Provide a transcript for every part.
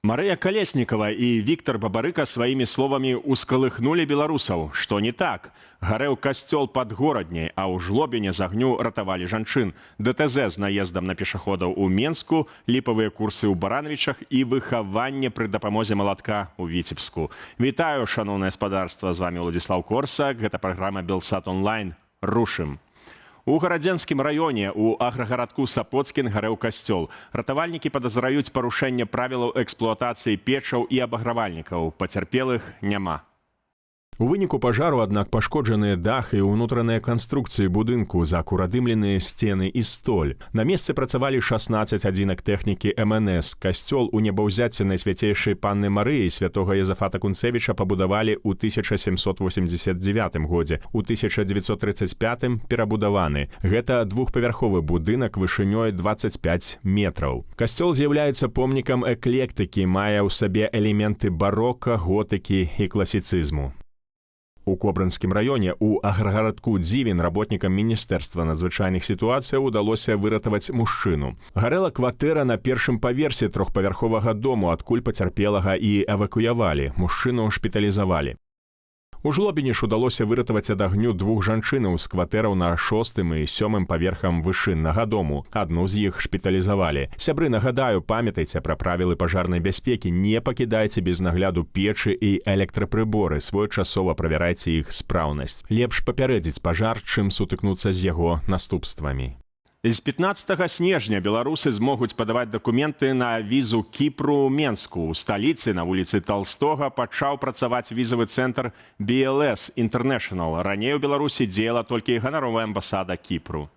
Марыя Калеснікава і Віктор Бабарыка сваімі словамі ускалыхнулі беларусаў. Што не так? Гарэў касцёл пад горадняй, а ў Жлобіне з агню ратавалі жанчын. ДТЗ з наездам на пешаходаў у Менску, ліпавыя курсы ў Барановічах і выхаванне пры дапамозе малатка ў Віцебску. Вітаю, шаноўнае спадарства, з вами Владзіслаў Корсак. Гэта праграма Белсат онлайн. Рушым. У Гарадзенскім раёне у аграгарадку Сапоцкін гарэў касцёл. Ратавальнікі падазраюць парушэнне правілаў эксплуатацыі печаў і абагравальнікаў. Пацярпелых няма. У выніку пажару, аднак, пашкоджаныя дах і ўнутраныя канструкцыі будынку, закурадымленыя сцены і столь. На месцы працавалі 16 адзінак тэхнікі МНС. Касцёл у небаўзяцці Найсвяцейшай Панны Марыі святога Езафата Кунцевіча пабудавалі ў 1789 годзе. У 1935 перабудаваны. Гэта двухпавярховы будынак вышынёй 25 метраў. Касцёл з'яўляецца помнікам эклектыкі, мае ў сабе элементы барока, готыкі і класіцызму. У Кобрынскім раёне у аграгарадку Дзівін работнікам Міністэрства надзвычайных сітуацыяў удалося выратаваць мужчыну. Гарэла кватэра на першым паверсе трохпавярховага дому, адкуль пацярпелага і эвакуявалі. Мужчыну шпіталізавалі. У Жлобіне ж удалося выратаваць ад агню двух жанчынаў з кватэраў на 6-м і 7-м паверхам вышыннага дому. Адну з іх шпіталізавалі. Сябры, нагадаю, памятайце пра правілы пажарнай бяспекі, не пакідайце без нагляду печы і электрапрыборы, своечасова правярайце іх спраўнасць. Лепш папярэдзіць пажар, чым сутыкнуцца з яго наступствамі. З 15 снежня беларусы змогуць падаваць дакументы на візу Кіпру ў Менску. У сталіцы на вуліцы Талстога пачаў працаваць візавы цэнтр BLS International. Раней у Беларусі дзеяла толькі ганаровая амбасада Кіпру.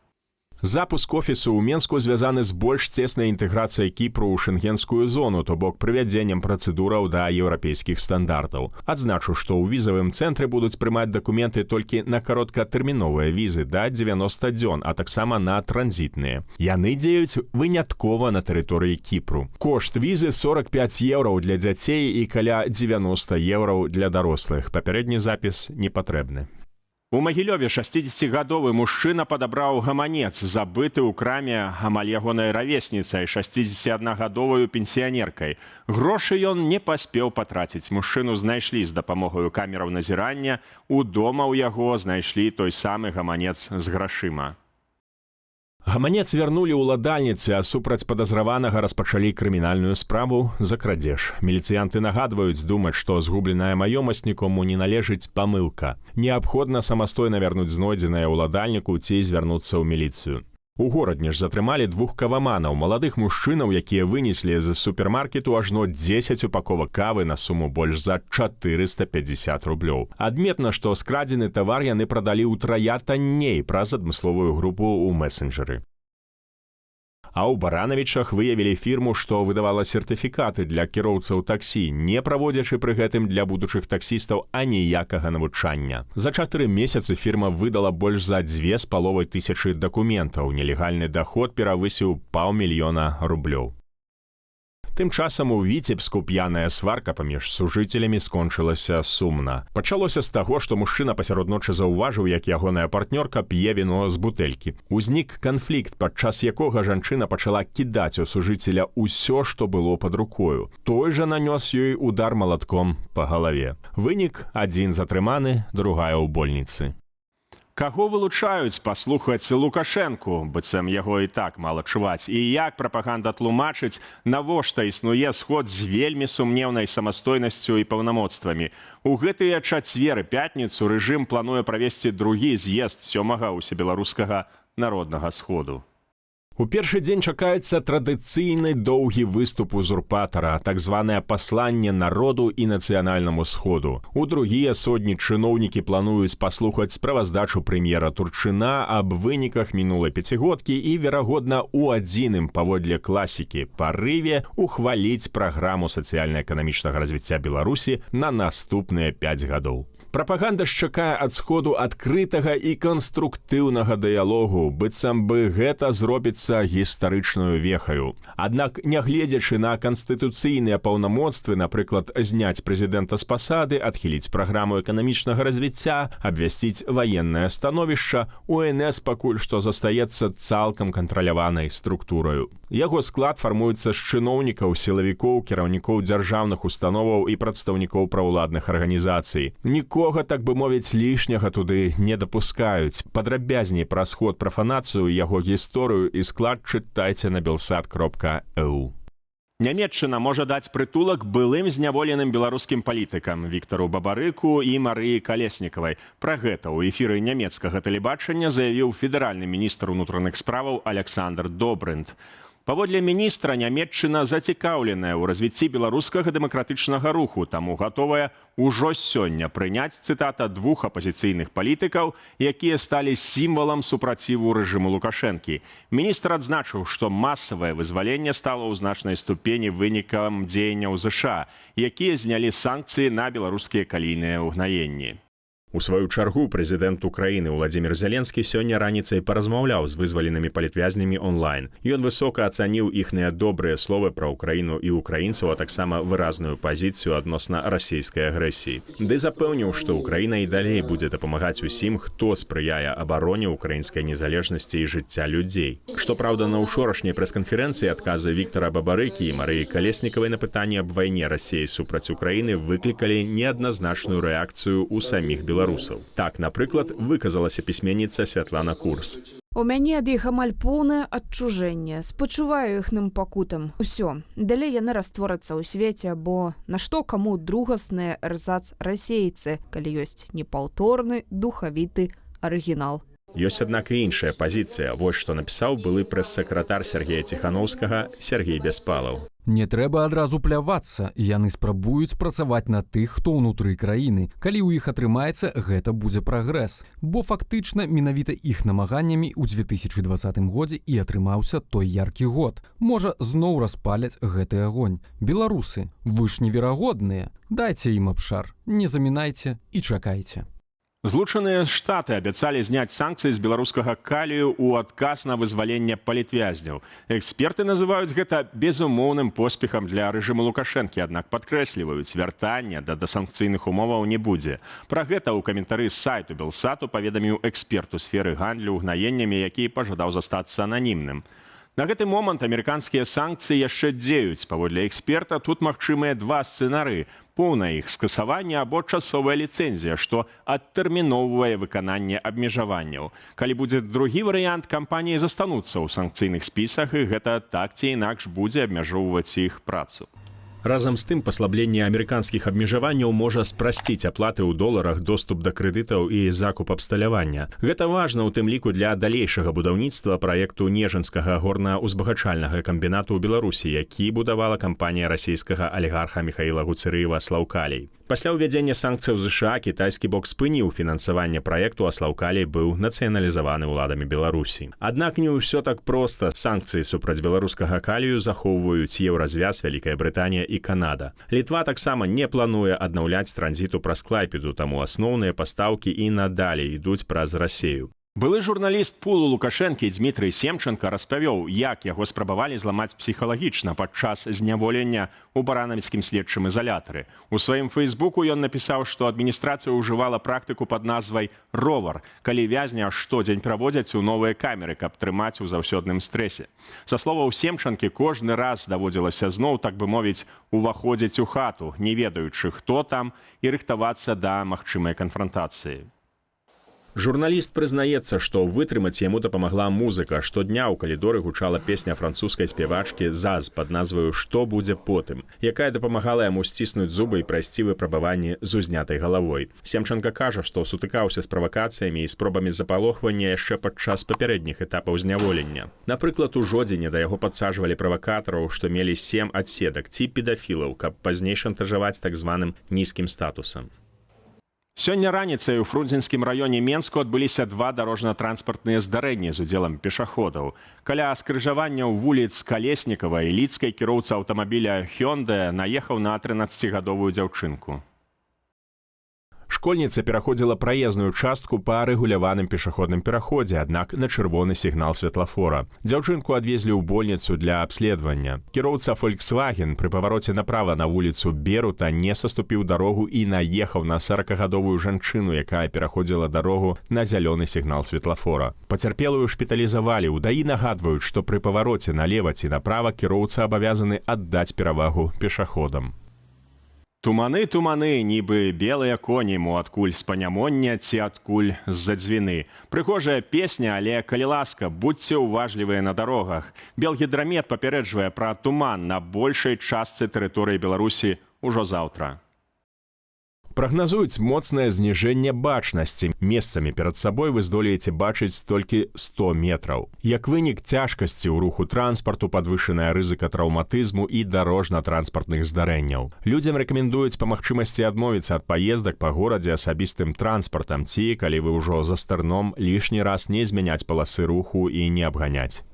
Запуск офісу ў Менску звязаны з больш цеснай інтэграцыяй Кіпру ў шэнгенскую зону, то бок прывядзеннем працэдураў да еўрапейскіх стандартаў. Адзначу, што ў візавым цэнтры будуць прымаць дакументы толькі на кароткатэрміновыя візы да 90 дзён, а таксама на транзітныя. Яны дзеюць выняткова на тэрыторыі Кіпру. Кошт візы 45 еўраў для дзяцей і каля 90 еўраў для дарослых. Папярэдні запіс не патрэбны. У Магілёве 60-гадовы мужчына падабраў гаманец, забыты ў краме амаль ягонай равесніцай, 61-гадовую пенсіянеркай. Грошы ён не паспеў патраціць. Мужчыну знайшлі з дапамогаю камераў назірання. У дома ў яго знайшлі той самы гаманец з грашыма. Гаманец вярнулі ўладальніцы, а супраць падазраванага распачалі крымінальную справу за крадзеж. Міліцыянты нагадваюць думаць, што згубленая маёмасць нікому не належыць памылка. Неабходна самастойна вярнуць знойдзенае ўладальніку ці звярнуцца ў міліцыю. У горадні ж затрымалі двух каваманаў, маладых мужчынаў, якія вынеслі з супермаркету ажно 10 упаковак кавы на суму больш за 450 рублёў. Адметна, што скрадзены тавар яны прадалі ўтрая танней праз адмысловую групу ў месенджеры. А ў Барановічах выявілі фірму, што выдавала сертыфікаты для кіроўцаў таксі, не праводзячы пры гэтым для будучых таксістаў аніякага навучання. За 4 месяцы фірма выдала больш за 2500 дакументаў. Нелегальны даход перавысіў 500 000 рублёў. Тым часам у Віцебску п'яная сварка паміж сужыцелямі скончылася сумна. Пачалося з таго, што мужчына пасярод ночы заўважыў, як ягоная партнёрка п'е віно з бутэлькі. Узнік канфлікт, падчас якога жанчына пачала кідаць у сужыцеля ўсё, што было пад рукою. Той жа нанёс ёй удар малатком па галаве. Вынік: адзін затрыманы, другая ў больніцы. Каго вылучаюць паслухаць Лукашэнку, быццам яго і так мала чуваць, і як прапаганда тлумачыць, навошта існуе сход з вельмі сумнеўнай самастойнасцю і паўнамоцтвамі. У гэтыя чацвер і пятніцу рэжым плануе правесці другі з'езд 7-га усебеларускага народнага сходу. У першы дзень чакаецца традыцыйны доўгі выступ узурпатара, так званае пасланне народу і нацыянальнаму сходу. У другія сотні чыноўнікі плануюць паслухаць справаздачу прэм'ера Турчына аб выніках мінулай пяцігодкі і, верагодна, у адзіным паводле класікі парыве ухваліць праграму сацыяльна-эканамічнага развіцця Беларусі на наступныя 5 гадоў. Прапаганда ж чакае ад сходу адкрытага і канструктыўнага дыялогу, быццам бы гэта зробіцца гістарычнаю вехаю. Аднак, нягледзячы на канстытуцыйныя паўнамоцтвы, напрыклад, зняць прэзідэнта з пасады, адхіліць праграму эканамічнага развіцця, абвясціць ваеннае становішча, УНС пакуль што застаецца цалкам кантраляванай структураю. Яго склад фармуецца з чыноўнікаў, сілавікоў, кіраўнікоў дзяржаўных установаў і прадстаўнікоў праўладных арганізацый. Нікога, так бы мовіць, лішняга туды не дапускаюць. Падрабязней пра сход прафанацыю, яго гісторыю і склад чытайце на belsat.eu. Нямецчына можа даць прытулак былым зняволеным беларускім палітыкам Віктару Бабарыку і Марыі Калеснікавай. Пра гэта ў эфіры нямецкага тэлебачання заявіў федэральны міністр унутраных справаў Александр Добрынд. Паводле міністра, Нямецчына зацікаўленая ў развіцці беларускага дэмакратычнага руху, таму гатовая ўжо сёння прыняць, цытата, 2 апазіцыйных палітыкаў, якія сталі сімвалам супраціву рэжыму Лукашэнкі. Міністр адзначыў, што масавае вызваленне стала ў значнай ступені вынікам дзеянняў ЗША, якія знялі санкцыі на беларускія калійныя ўгнаенні. У сваю чаргу прэзідэнт Украіны Владзімір Зеленскі сёння раніцай паразмаўляў з вызваленымі палітвязнямі онлайн. Ён высока ацаніў іхныя добрыя словы пра Украіну і украінцаў, а таксама выразную пазіцыю адносна расійскай агрэсіі. Ды запэўніў, што Украіна і далей будзе дапамагаць усім, хто спрыяе абароне украінскай незалежнасці і жыцця людзей. Што праўда, на учорашняй прэс-канферэнцыі адказы Віктара Бабарыкі і Марыі Калеснікавай на пытанне аб вайне Расіі супраць Украіны выклікалі неадназначную рэакцыю ў саміх беларусаў. Так, напрыклад, выказалася пісьменніца Святлана Курс. У мяне ад іх амаль поўнае адчужэнне. Спачуваю іхным пакутам. Усё. Далей яны растворацца ў свеце, бо нашто каму другасныя эрзац-расейцы, калі ёсць непаўторны, духавіты арыгінал. Ёсць, аднак, і іншая пазіцыя. Вось што напісаў былы прэс-сакратар Сергея Ціханаўскага Сергей Беспалаў. Не трэба адразу плявацца. Яны спрабуюць працаваць на тых, хто ўнутры краіны. Калі ў іх атрымаецца, гэта будзе прагрэс. Бо фактычна менавіта іх намаганнямі ў 2020 годзе і атрымаўся той яркі год. Можа, зноў распаляць гэты агонь. Беларусы, вы ж неверагодныя. Дайце ім абшар, не замінайце і чакайце. Злучаныя Штаты абяцалі зняць санкцыі з беларускага калію ў адказ на вызваленне палітвязняў. Эксперты называюць гэта безумоўным поспехам для рэжыму Лукашэнкі, аднак падкрэсліваюць, вяртання да санкцыйных умоваў не будзе. Пра гэта ў каментары з сайту Белсату паведаміў эксперт у сферы гандлю ўгнаеннямі, які пажадаў застацца ананімным. На гэты момант амерыканскія санкцыі яшчэ дзеюць. Паводле эксперта, тут магчымыя 2 сцэнары: поўнае іх скасаванне або часовая ліцэнзія, што адтэрміноўвае выкананне абмежаванняў. Калі будзе другі варыянт, кампаніі застануцца ў санкцыйных спісах, і гэта так ці інакш будзе абмяжоўваць іх працу. Разам з тым, паслабленне амерыканскіх абмежаванняў можа спрасціць аплаты ў доларах, доступ да крэдытаў і закуп абсталявання. Гэта важна ў тым ліку для далейшага будаўніцтва праекту Нежанскага горна-узбагачальнага камбінату ў Беларусі, які будавала кампанія расійскага алігарха Міхаіла Гуцэрыева «Слаўкалій». Пасля ўвядзення санкцыяў ЗША кітайскі бок спыніў фінансаванне праекту, а «Слаўкалій» быў нацыяналізаваны ўладамі Беларусі. Аднак не ўсё так проста. Санкцыі супраць беларускага калію захоўваюць Еўразвяз, Вялікая Брытанія і Канада. Літва таксама не плануе аднаўляць транзіту праз Клайпеду, таму асноўныя пастаўкі і надалей ідуць праз Расею. Былы журналіст пулу Лукашэнкі Дмітрый Семченко распавёў, як яго спрабавалі зламаць псіхалагічна падчас зняволення ў баранавіцкім следчым ізалятары. У сваім фэйсбуку ён напісаў, што адміністрацыя ўжывала практыку пад назвай «ровар», калі вязня штодзень праводзяць у новыя камеры, каб трымаць у заўсёдным стрэсе. Са словаў Семчанкі, кожны раз даводзілася зноў, так бы мовіць, уваходзіць у хату, не ведаючы, хто там, і рыхтавацца да магчымай канфрантацыі. Журналіст прызнаецца, што вытрымаць яму дапамагла музыка. Штодня ў калідоры гучала песня французскай спявачкі «Заз» пад назваю «Што будзе потым», якая дапамагала яму сціснуць зубы і прайсці выпрабаванні з узнятай галавой. Семченко кажа, што сутыкаўся з правакацыямі і спробамі запалохвання яшчэ падчас папярэдніх этапаў зняволення. Напрыклад, у жодзіне да яго падсаджвалі правакатараў, што мелі 7 адседак ці педафілаў, каб пазней шантажаваць так званым нізкім статусам. Сёння раніцай у Фрунзенскім раёне Менску адбыліся 2 дарожна-транспартныя здарэнні з удзелам пешаходаў. Каля скрыжаванняў вуліц Калеснікава і Ліцкай кіроўца аўтамабіля «Хёндэ» наехаў на 13-гадовую дзяўчынку. Школьніца пераходзіла праезную частку па рэгуляваным пешаходным пераходзе, аднак на чырвоны сігнал светлафора. Дзяўчынку адвезлі ў больніцу для абследавання. Кіроўца Volkswagen пры павароце направа на вуліцу Берута не саступіў дарогу і наехаў на 40гадовую жанчыну, якая пераходзіла дарогу на зялёны сігнал светлафора. Пацярпелую шпіталізавалі. У ДАІ нагадваюць, што пры павароце налева ці направа кіроўца абавязаны аддаць перавагу пешаходам. Туманы, туманы, нібы белыя коні мо адкуль з панямоння ці адкуль з-за дзвіны. Прыгожая песня, але, калі ласка, будьце ўважлівыя на дарогах. Белгідрамет папярэджвае пра туман на большай частцы тэрыторыі Беларусі ўжо заўтра. Прагназуюць моцнае зніжэнне бачнасці. Месцамі перад сабой вы здолееце бачыць толькі 100 метраў. Як вынік цяжкасці ў руху транспарту, падвышаная рызыка траўматызму і дарожна-транспартных здарэнняў. Людзям рэкамендуюць па магчымасці адмовіцца ад паездак па горадзе асабістым транспартам ці, калі вы ўжо за старном, лішні раз не змяняць паласы руху і не абганяць.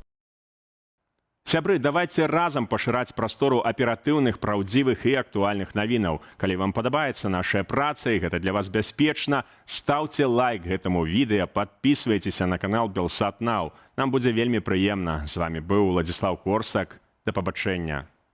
Сябры, давайце разам пашыраць прастору аператыўных, праўдзівых і актуальных навінаў. Калі вам падабаецца наша праца і гэта для вас бяспечна, стаўце лайк гэтаму відэа, падпісвайцеся на канал Белсат Нау. Нам будзе вельмі прыемна. З вамі быў Уладзіслаў Корсак. Да пабачэння.